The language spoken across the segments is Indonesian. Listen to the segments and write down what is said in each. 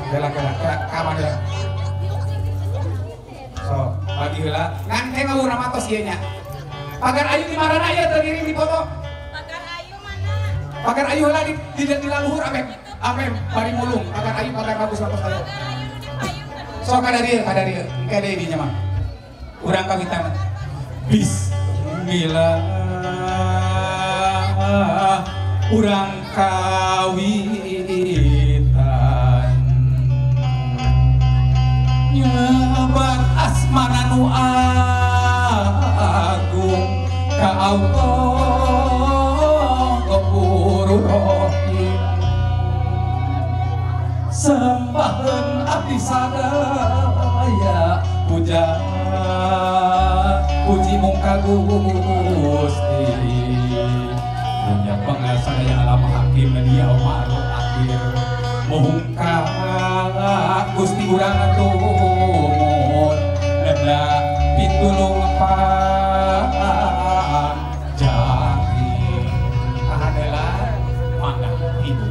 Kela kamar ya. So, bagi heula ngan teh ngawur nama tos ieu nya. Pagar ayu di mana aya terkirim di foto? Pagar ayu mana? Pagar ayu heula di laluhur ame bari mulung. Pagar ayu pagar bagus bagus ayu. So kada dieu engke deui dinya mah. Urang kawitan. Bismillah. Urang kawitan nyabat asmana nu agung ka Allah Ghafurur Rahim sembaheun abdi sadaya puji mung ka Gusti punya pengasah daya alam hakim dia umarul akhir muhungka Gusti urang tumut nenda pitulung panjari adalah mangga ibu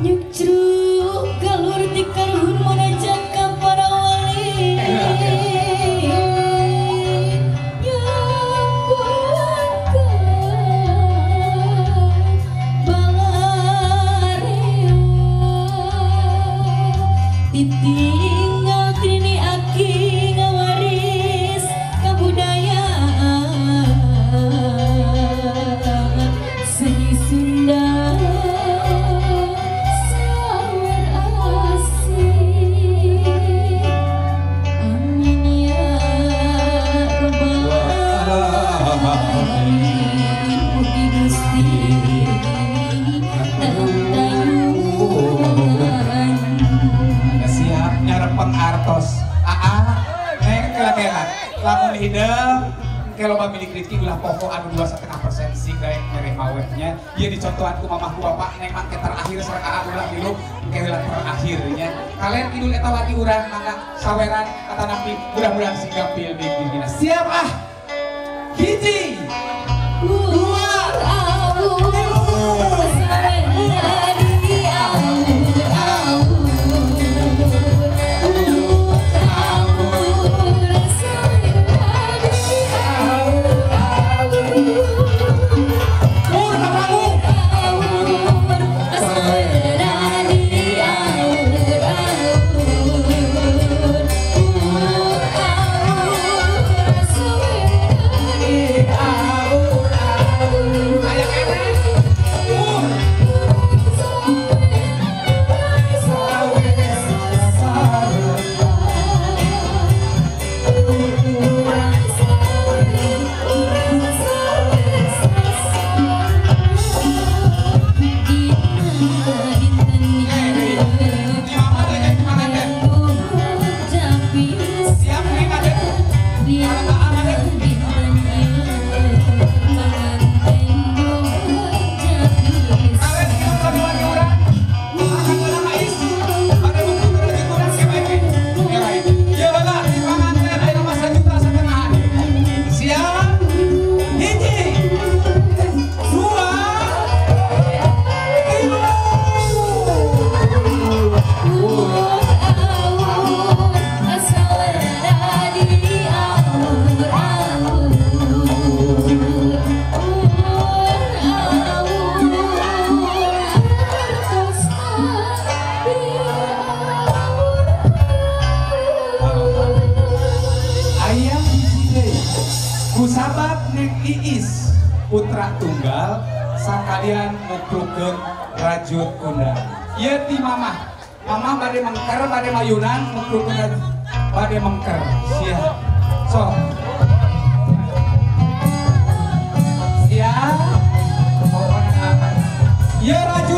nyucruk galur dikaruhun munajat ka para wali ditinggal tini aki ngawaris kabudayaan seni Sunda sawer asih amin ya rabbal alamin mugi Gusti nyarepeng artos neng kela lamun hideung engke loba milik Rifki ulah pokok anu 2,5% sing daek mere mawehnya ieu dicontohan ku mamahku bapak neng mangke terakhir sareng aa ulah milu engke heula terakhirnya kalian idul eta wati urang mangga saweran kata nabi mudah-mudahan singgah pilih dina siap hiji dua Iis putra tunggal sakalian nguprukeun rajut undang ieu ti mamah bade mengker bade mayunan nguprukeun bade mengker sia so sia ieu rajut